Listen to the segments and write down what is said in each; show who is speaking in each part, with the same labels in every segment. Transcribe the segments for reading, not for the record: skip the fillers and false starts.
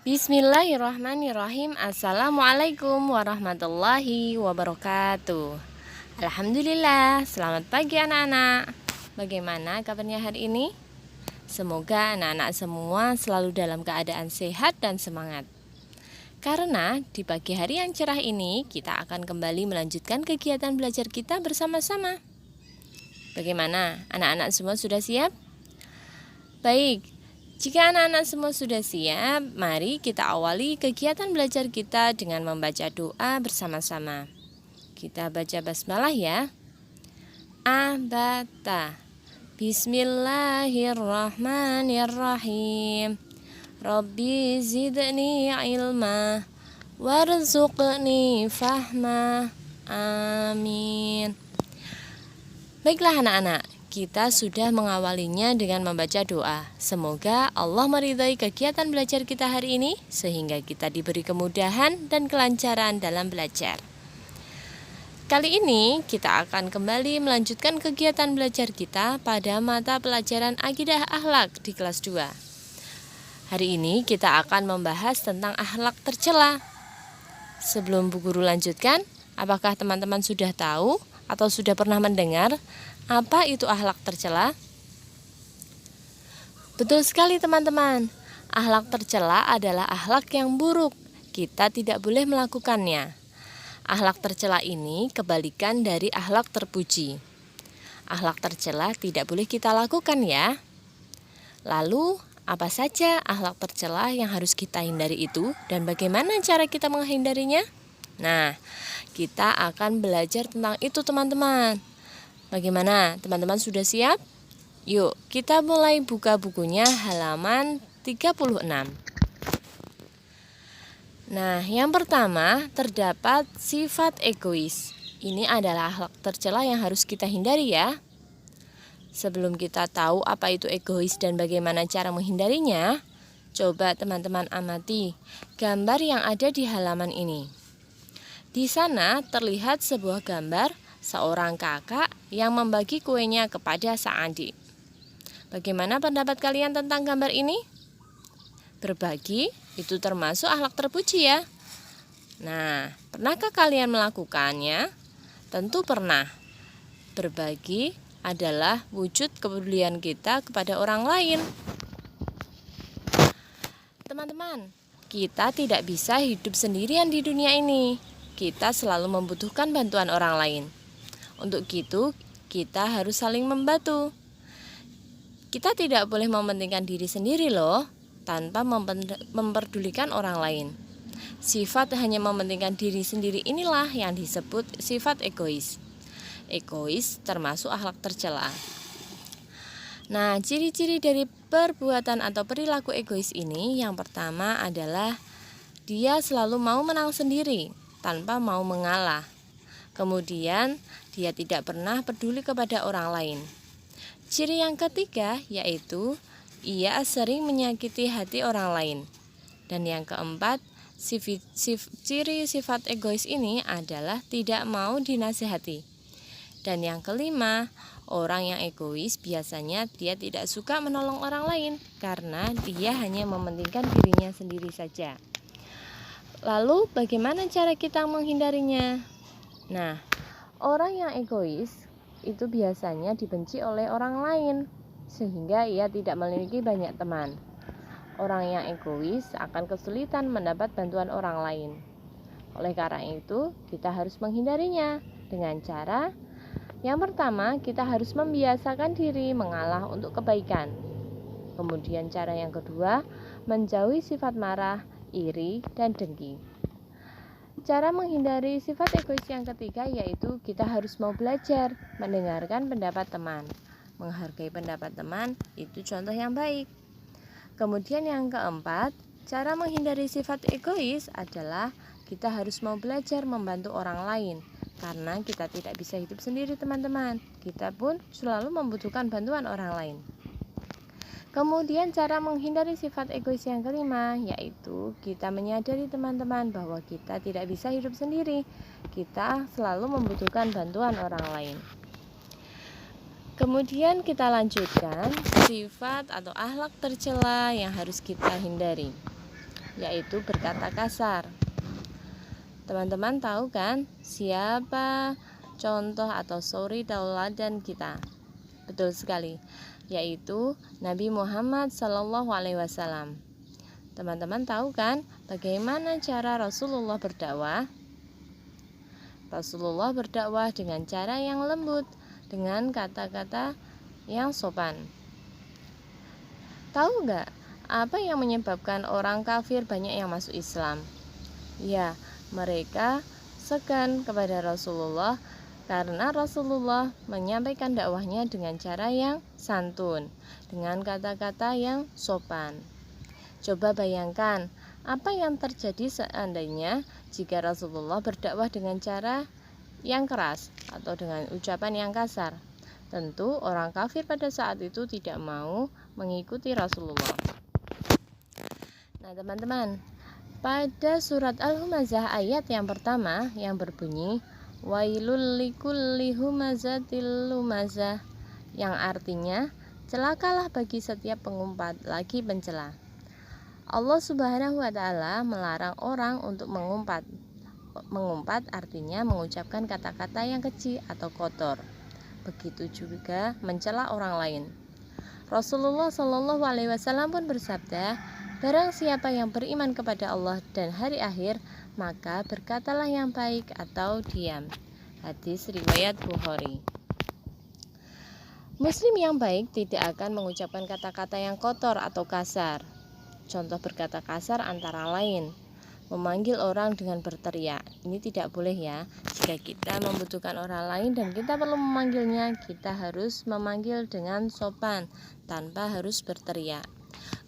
Speaker 1: Bismillahirrahmanirrahim. Assalamualaikum warahmatullahi wabarakatuh. Alhamdulillah, selamat pagi anak-anak. Bagaimana kabarnya hari ini? Semoga anak-anak semua selalu dalam keadaan sehat dan semangat. Karena di pagi hari yang cerah ini, kita akan kembali melanjutkan kegiatan belajar kita bersama-sama. Bagaimana? Anak-anak semua sudah siap? Baik, jika anak-anak semua sudah siap, mari kita awali kegiatan belajar kita dengan membaca doa bersama-sama. Kita baca basmalah ya. Abata. Bismillahirrahmanirrahim. Rabbi zidni ilma warzuqni fahma. Amin. Baiklah anak-anak, kita sudah mengawalinya dengan membaca doa. Semoga Allah meridhai kegiatan belajar kita hari ini sehingga kita diberi kemudahan dan kelancaran dalam belajar. Kali ini kita akan kembali melanjutkan kegiatan belajar kita pada mata pelajaran Akidah Akhlak di kelas 2. Hari ini kita akan membahas tentang akhlak tercela. Sebelum Bu Guru lanjutkan, apakah teman-teman sudah tahu atau sudah pernah mendengar apa itu akhlak tercela? Betul sekali teman-teman. Akhlak tercela adalah akhlak yang buruk. Kita tidak boleh melakukannya. Akhlak tercela ini kebalikan dari akhlak terpuji. Akhlak tercela tidak boleh kita lakukan ya. Lalu, apa saja akhlak tercela yang harus kita hindari itu dan bagaimana cara kita menghindarinya? Nah, kita akan belajar tentang itu teman-teman. Bagaimana? Teman-teman sudah siap? Yuk, kita mulai buka bukunya halaman 36. Nah, yang pertama terdapat sifat egois. Ini adalah akhlak tercela yang harus kita hindari ya. Sebelum kita tahu apa itu egois dan bagaimana cara menghindarinya, coba teman-teman amati gambar yang ada di halaman ini. Di sana terlihat sebuah gambar seorang kakak yang membagi kuenya kepada sang adik. Bagaimana pendapat kalian tentang gambar ini? Berbagi itu termasuk akhlak terpuji ya. Nah, pernahkah kalian melakukannya? Tentu pernah. Berbagi adalah wujud kepedulian kita kepada orang lain. Teman-teman, kita tidak bisa hidup sendirian di dunia ini. Kita selalu membutuhkan bantuan orang lain. Untuk itu, kita harus saling membantu. Kita tidak boleh mementingkan diri sendiri loh, tanpa memperdulikan orang lain. Sifat hanya mementingkan diri sendiri inilah yang disebut sifat egois. Egois termasuk akhlak tercela. Nah, ciri-ciri dari perbuatan atau perilaku egois ini yang pertama adalah dia selalu mau menang sendiri tanpa mau mengalah. Kemudian, dia tidak pernah peduli kepada orang lain. Ciri yang ketiga yaitu ia sering menyakiti hati orang lain. Dan yang keempat, ciri sifat egois ini adalah tidak mau dinasihati. Dan yang kelima, orang yang egois biasanya dia tidak suka menolong orang lain karena dia hanya mementingkan dirinya sendiri saja. Lalu bagaimana cara kita menghindarinya? Nah, orang yang egois itu biasanya dibenci oleh orang lain sehingga ia tidak memiliki banyak teman. Orang yang egois akan kesulitan mendapat bantuan orang lain. Oleh karena itu, kita harus menghindarinya dengan cara yang pertama, kita harus membiasakan diri mengalah untuk kebaikan. Kemudian cara yang kedua, menjauhi sifat marah, iri, dan dengki. Cara menghindari sifat egois yang ketiga yaitu kita harus mau belajar, mendengarkan pendapat teman. Menghargai pendapat teman itu contoh yang baik. Kemudian yang keempat, cara menghindari sifat egois adalah kita harus mau belajar membantu orang lain. Karena kita tidak bisa hidup sendiri teman-teman. Kita pun selalu membutuhkan bantuan orang lain. Kemudian cara menghindari sifat egois yang kelima yaitu kita menyadari teman-teman bahwa kita tidak bisa hidup sendiri. Kita selalu membutuhkan bantuan orang lain. Kemudian kita lanjutkan sifat atau akhlak tercela yang harus kita hindari. yaitu berkata kasar. Teman-teman tahu kan siapa contoh atau suri tauladan kita? Betul sekali, yaitu Nabi Muhammad SAW. Teman-teman tahu kan bagaimana cara Rasulullah berdakwah? Rasulullah berdakwah dengan cara yang lembut, dengan kata-kata yang sopan. Tahu nggak apa yang menyebabkan orang kafir banyak yang masuk Islam? Ya, mereka segan kepada Rasulullah karena Rasulullah menyampaikan dakwahnya dengan cara yang santun, dengan kata-kata yang sopan. Coba bayangkan apa yang terjadi seandainya jika Rasulullah berdakwah dengan cara yang keras atau dengan ucapan yang kasar. Tentu orang kafir pada saat itu tidak mau mengikuti Rasulullah. Nah teman-teman, pada surat Al-Humazah ayat yang pertama yang berbunyi Wailul likulli humazatil lumazah, yang artinya celakalah bagi setiap pengumpat lagi pencela. Allah Subhanahu wa taala melarang orang untuk mengumpat. Mengumpat artinya mengucapkan kata-kata yang keji atau kotor. Begitu juga mencela orang lain. Rasulullah Shallallahu alaihi wasallam pun bersabda, barang siapa yang beriman kepada Allah dan hari akhir, maka berkatalah yang baik atau diam. Hadis riwayat Bukhari. Muslim yang baik tidak akan mengucapkan kata-kata yang kotor atau kasar. Contoh berkata kasar antara lain memanggil orang dengan berteriak. Ini tidak boleh ya. Jika kita membutuhkan orang lain dan kita perlu memanggilnya, kita harus memanggil dengan sopan tanpa harus berteriak.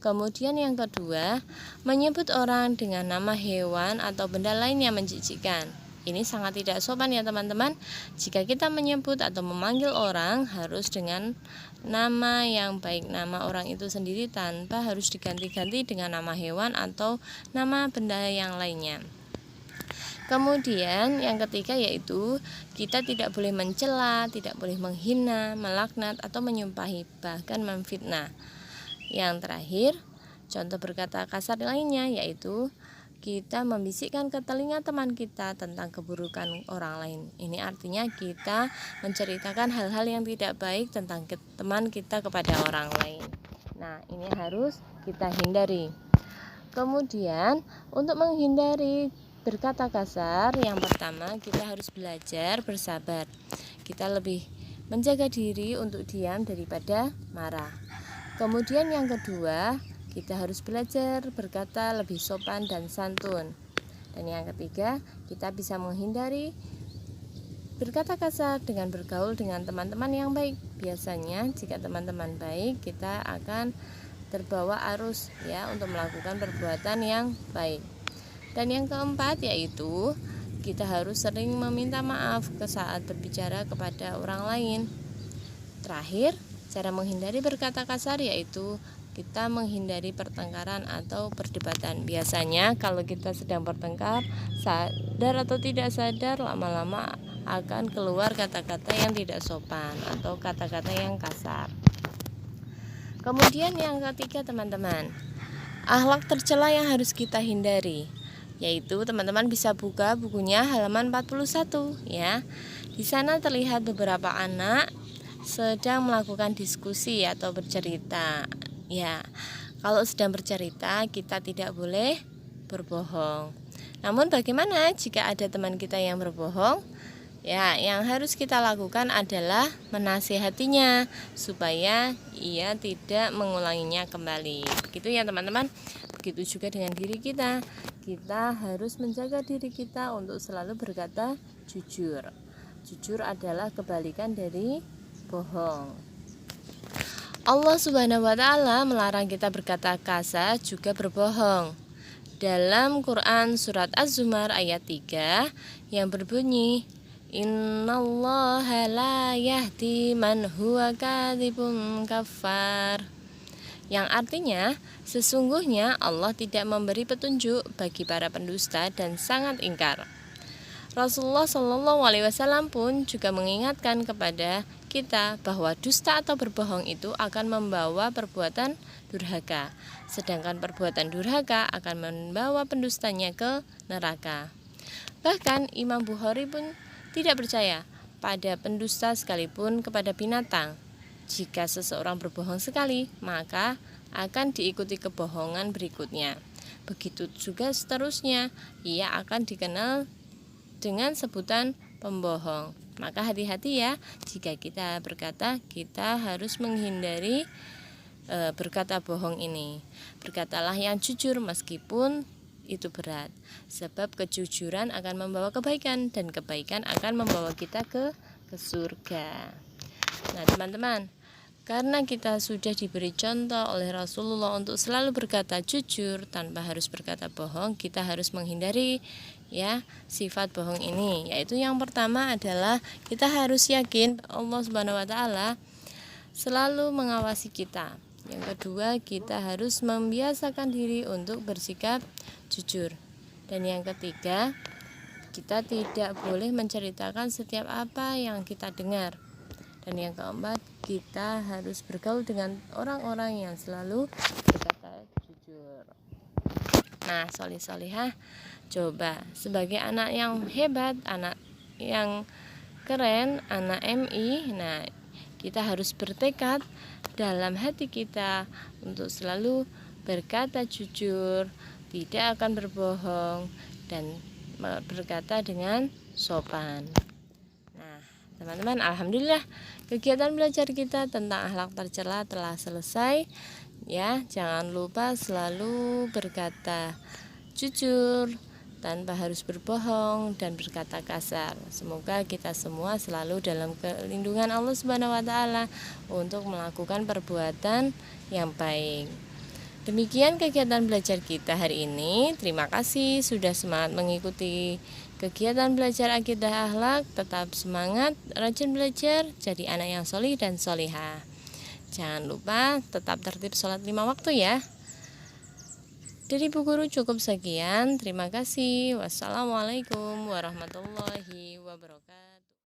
Speaker 1: Kemudian yang kedua, menyebut orang dengan nama hewan atau benda lain yang menjijikkan. Ini sangat tidak sopan ya teman-teman. Jika kita menyebut atau memanggil orang harus dengan nama yang baik, nama orang itu sendiri tanpa harus diganti-ganti dengan nama hewan atau nama benda yang lainnya. Kemudian yang ketiga yaitu kita tidak boleh mencela, tidak boleh menghina, melaknat atau menyumpahi, bahkan memfitnah. Yang terakhir, contoh berkata kasar lainnya yaitu kita membisikkan ke telinga teman kita tentang keburukan orang lain. Ini artinya kita menceritakan hal-hal yang tidak baik tentang teman kita kepada orang lain. Nah, ini harus kita hindari. Kemudian, untuk menghindari berkata kasar, yang pertama kita harus belajar bersabar. Kita lebih menjaga diri untuk diam daripada marah. Kemudian yang kedua, kita harus belajar berkata lebih sopan dan santun. Dan yang ketiga, kita bisa menghindari berkata kasar dengan bergaul dengan teman-teman yang baik. Biasanya jika teman-teman baik, kita akan terbawa arus ya untuk melakukan perbuatan yang baik. Dan yang keempat yaitu kita harus sering meminta maaf saat berbicara kepada orang lain. Terakhir, cara menghindari berkata kasar yaitu kita menghindari pertengkaran atau perdebatan. Biasanya kalau kita sedang bertengkar, sadar atau tidak sadar, lama-lama akan keluar kata-kata yang tidak sopan atau kata-kata yang kasar. Kemudian yang ketiga teman-teman, akhlak tercela yang harus kita hindari, yaitu teman-teman bisa buka bukunya halaman 41 ya. Di sana terlihat beberapa anak sedang melakukan diskusi atau bercerita. Ya, kalau sedang bercerita kita tidak boleh berbohong. Namun bagaimana jika ada teman kita yang berbohong? Ya, yang harus kita lakukan adalah menasihatinya supaya ia tidak mengulanginya kembali. Begitu ya teman-teman. Begitu juga dengan diri kita. Kita harus menjaga diri kita untuk selalu berkata jujur. Jujur adalah kebalikan dari bohong. Allah Subhanahu wa taala melarang kita berkata kasar juga berbohong. Dalam Quran surat Az-Zumar ayat 3 yang berbunyi Innallaha la yahdi man huwa kadzibun kafar. Yang artinya sesungguhnya Allah tidak memberi petunjuk bagi para pendusta dan sangat ingkar. Rasulullah Shallallahu alaihi wasallam pun juga mengingatkan kepada kita bahwa dusta atau berbohong itu akan membawa perbuatan durhaka, sedangkan perbuatan durhaka akan membawa pendustanya ke neraka. Bahkan Imam Bukhari pun tidak percaya pada pendusta sekalipun kepada binatang. Jika seseorang berbohong sekali, maka akan diikuti kebohongan berikutnya. Begitu juga seterusnya, ia akan dikenal dengan sebutan pembohong. Maka hati-hati ya, jika kita berkata, kita harus menghindari berkata bohong ini. Berkatalah yang jujur meskipun itu berat, sebab kejujuran akan membawa kebaikan dan kebaikan akan membawa kita ke surga. Nah teman-teman, karena kita sudah diberi contoh oleh Rasulullah untuk selalu berkata jujur tanpa harus berkata bohong, kita harus menghindari ya sifat bohong ini. Yaitu yang pertama adalah kita harus yakin Allah Subhanahu wa taala selalu mengawasi kita. Yang kedua, kita harus membiasakan diri untuk bersikap jujur. Dan yang ketiga, kita tidak boleh menceritakan setiap apa yang kita dengar. Dan yang keempat, kita harus bergaul dengan orang-orang yang selalu berkata jujur. Nah, solih-solihah, coba sebagai anak yang hebat, anak yang keren, anak MI, nah kita harus bertekad dalam hati kita untuk selalu berkata jujur, tidak akan berbohong, dan berkata dengan sopan. Nah, teman-teman, alhamdulillah kegiatan belajar kita tentang akhlak tercela telah selesai. Ya, jangan lupa selalu berkata jujur tanpa harus berbohong dan berkata kasar. Semoga kita semua selalu dalam kelindungan Allah Subhanahu wa taala untuk melakukan perbuatan yang baik. Demikian kegiatan belajar kita hari ini. Terima kasih sudah semangat mengikuti kegiatan belajar akidah akhlak. Tetap semangat, rajin belajar, jadi anak yang solih dan solihah. Jangan lupa tetap tertib sholat 5 waktu ya. Dari Bu Guru cukup sekian. Terima kasih. Wassalamualaikum warahmatullahi wabarakatuh.